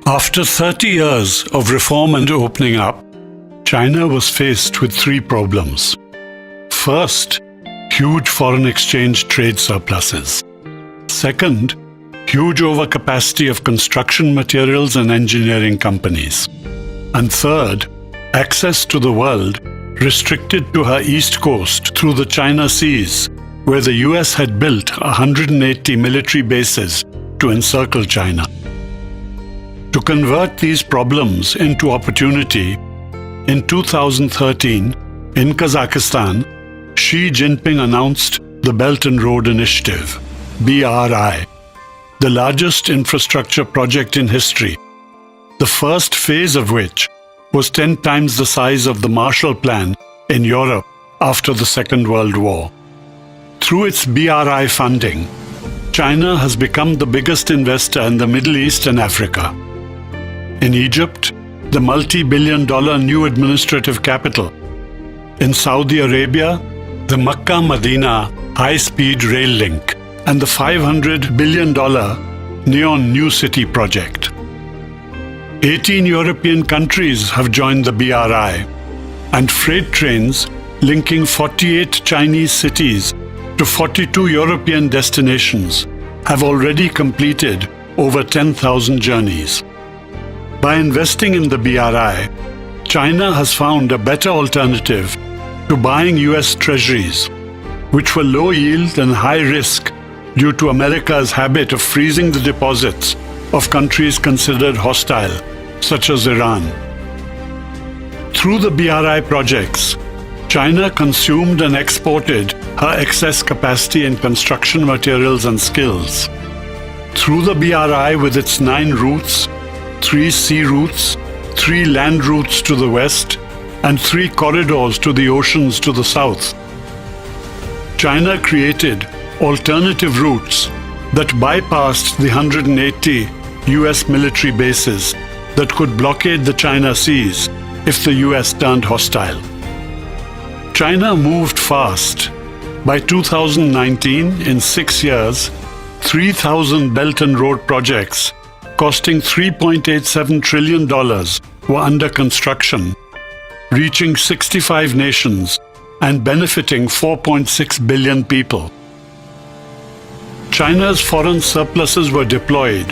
After 30 years of reform and opening up, China was faced with three problems. First, huge foreign exchange trade surpluses. Second, huge overcapacity of construction materials and engineering companies. And third, access to the world restricted to her east coast through the China Seas, where the US had built 180 military bases to encircle China. To convert these problems into opportunity, in 2013, in Kazakhstan, Xi Jinping announced the Belt and Road Initiative, BRI, the largest infrastructure project in history, the first phase of which was 10 times the size of the Marshall Plan in Europe after the Second World War. Through its BRI funding, China has become the biggest investor in the Middle East and Africa. In Egypt, the multi-billion-dollar new administrative capital. In Saudi Arabia, the Makkah-Medina high-speed rail link and the $500 billion Neom New City project. 18 European countries have joined the BRI, and freight trains linking 48 Chinese cities to 42 European destinations have already completed over 10,000 journeys. By investing in the BRI, China has found a better alternative to buying US treasuries, which were low yield and high risk due to America's habit of freezing the deposits of countries considered hostile, such as Iran. Through the BRI projects, China consumed and exported her excess capacity in construction materials and skills. Through the BRI with its 9 routes, 3 sea routes, 3 land routes to the west, and 3 corridors to the oceans to the south, China created alternative routes that bypassed the 180 US military bases that could blockade the China Seas if the US turned hostile. China moved fast. By 2019, in 6 years, 3,000 Belt and Road projects costing $3.87 trillion were under construction, reaching 65 nations and benefiting 4.6 billion people. China's foreign surpluses were deployed,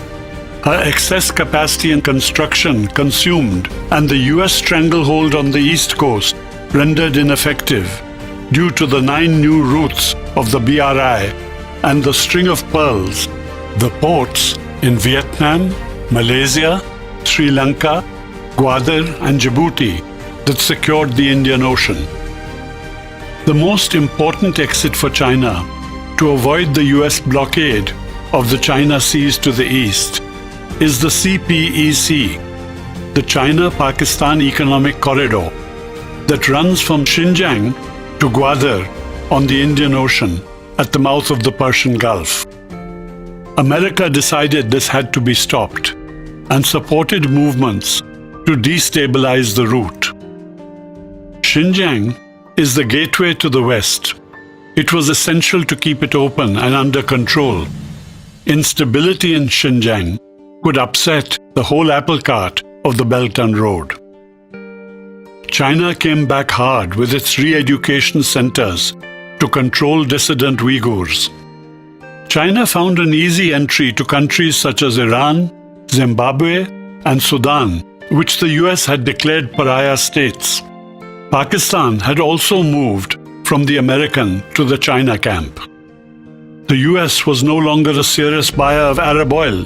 her excess capacity in construction consumed, and the US stranglehold on the East Coast rendered ineffective due to the 9 new routes of the BRI and the string of pearls, the ports in Vietnam, Malaysia, Sri Lanka, Gwadar, and Djibouti that secured the Indian Ocean. The most important exit for China to avoid the US blockade of the China Seas to the east is the CPEC, the China-Pakistan Economic Corridor, that runs from Xinjiang to Gwadar on the Indian Ocean at the mouth of the Persian Gulf. America decided this had to be stopped and supported movements to destabilize the route. Xinjiang is the gateway to the West. It was essential to keep it open and under control. Instability in Xinjiang could upset the whole apple cart of the Belt and Road. China came back hard with its re-education centers to control dissident Uyghurs. China found an easy entry to countries such as Iran, Zimbabwe, and Sudan, which the US had declared pariah states. Pakistan had also moved from the American to the China camp. The US was no longer a serious buyer of Arab oil,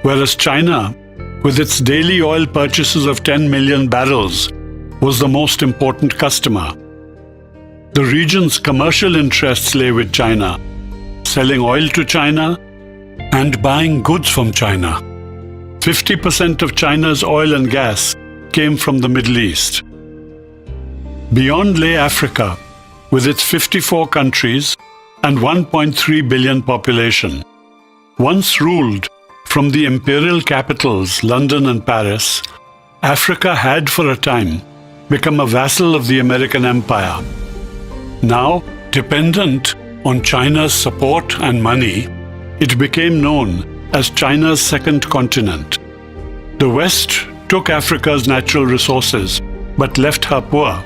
whereas China, with its daily oil purchases of 10 million barrels, was the most important customer. The region's commercial interests lay with China, selling oil to China and buying goods from China. 50% of China's oil and gas came from the Middle East. Beyond lay Africa, with its 54 countries and 1.3 billion population. Once ruled from the imperial capitals, London and Paris, Africa had for a time become a vassal of the American empire. Now, dependent on China's support and money, it became known as China's second continent. The West took Africa's natural resources but left her poor.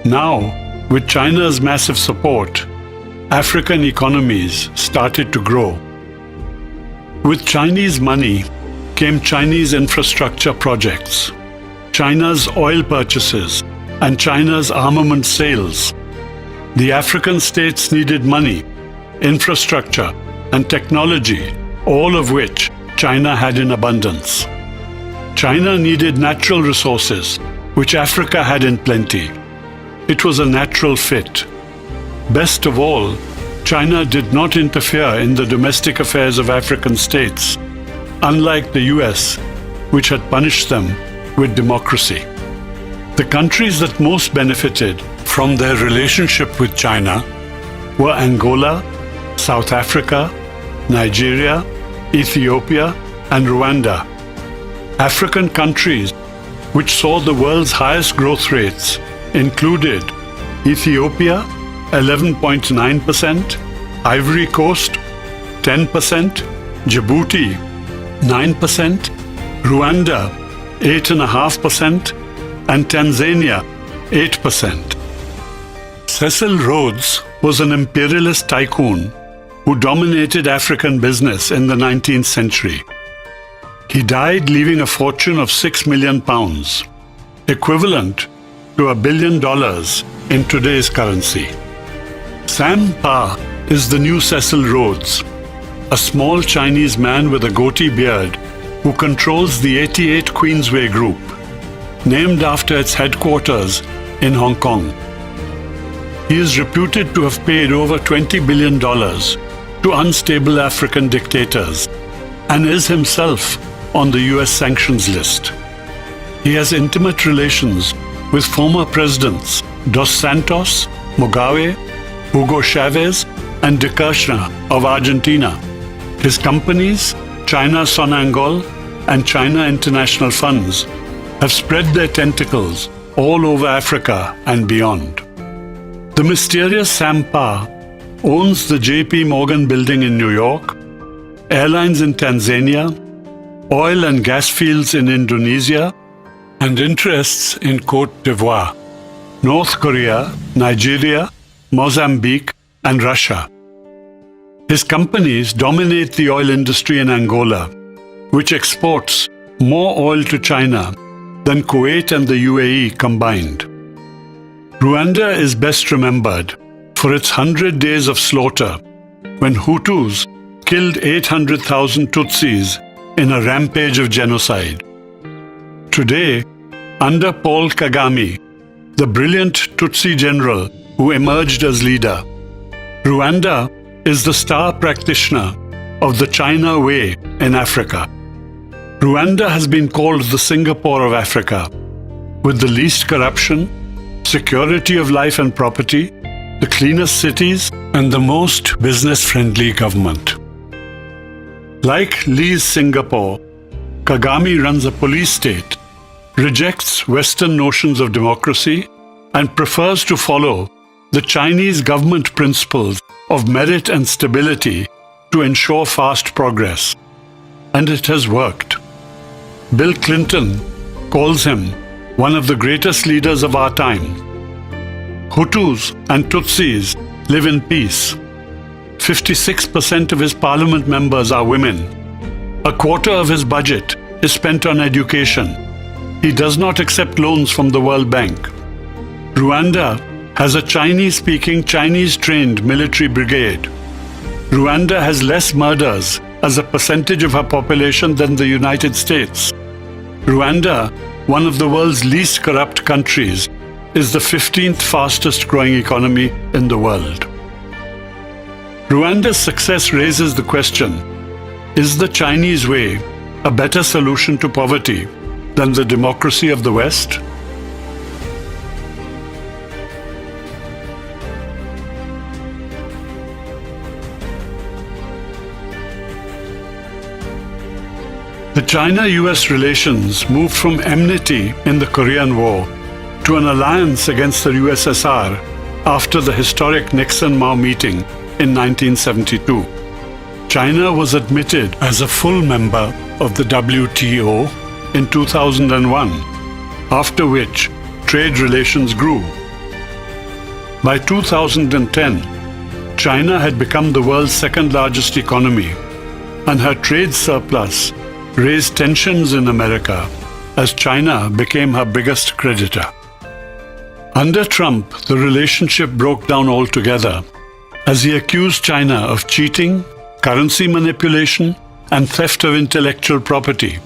Now, with China's massive support, African economies started to grow. With Chinese money came Chinese infrastructure projects, China's oil purchases, and China's armament sales. The African states needed money, infrastructure, and technology, all of which China had in abundance. China needed natural resources, which Africa had in plenty. It was a natural fit. Best of all, China did not interfere in the domestic affairs of African states, unlike the US, which had punished them with democracy. The countries that most benefited from their relationship with China were Angola, South Africa, Nigeria, Ethiopia, and Rwanda. African countries which saw the world's highest growth rates included Ethiopia, 11.9%, Ivory Coast, 10%, Djibouti, 9%, Rwanda, 8.5%, and Tanzania, 8%. Cecil Rhodes was an imperialist tycoon who dominated African business in the 19th century. He died leaving a fortune of £6 million, equivalent to $1 billion in today's currency. Sam Pa is the new Cecil Rhodes, a small Chinese man with a goatee beard who controls the 88 Queensway Group, named after its headquarters in Hong Kong. He is reputed to have paid over $20 billion to unstable African dictators and is himself on the US sanctions list. He has intimate relations with former presidents Dos Santos, Mugabe, Hugo Chavez, and de Kirchner of Argentina. His companies, China Sonangol and China International Funds, have spread their tentacles all over Africa and beyond. The mysterious Sam Pa owns the JP Morgan building in New York, airlines in Tanzania, oil and gas fields in Indonesia, and interests in Côte d'Ivoire, North Korea, Nigeria, Mozambique, and Russia. His companies dominate the oil industry in Angola, which exports more oil to China than Kuwait and the UAE combined. Rwanda is best remembered for its 100 days of slaughter when Hutus killed 800,000 Tutsis in a rampage of genocide. Today, under Paul Kagame, the brilliant Tutsi general who emerged as leader, Rwanda is the star practitioner of the China Way in Africa. Rwanda has been called the Singapore of Africa, with the least corruption, security of life and property, the cleanest cities, and the most business-friendly government. Like Lee's Singapore, Kagame runs a police state, rejects Western notions of democracy, and prefers to follow the Chinese government principles of merit and stability to ensure fast progress. And it has worked. Bill Clinton calls him one of the greatest leaders of our time. Hutus and Tutsis live in peace. 56% of his parliament members are women. A quarter of his budget is spent on education. He does not accept loans from the World Bank. Rwanda has a Chinese-speaking, Chinese-trained military brigade. Rwanda has less murders as a percentage of her population than the United States. Rwanda, one of the world's least corrupt countries, is the 15th fastest growing economy in the world. Rwanda's success raises the question, is the Chinese way a better solution to poverty than the democracy of the West? The China-US relations moved from enmity in the Korean War to an alliance against the USSR after the historic Nixon-Mao meeting in 1972. China was admitted as a full member of the WTO in 2001, after which trade relations grew. By 2010, China had become the world's second largest economy, and her trade surplus raised tensions in America as China became her biggest creditor. Under Trump, the relationship broke down altogether as he accused China of cheating, currency manipulation, and theft of intellectual property.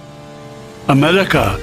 America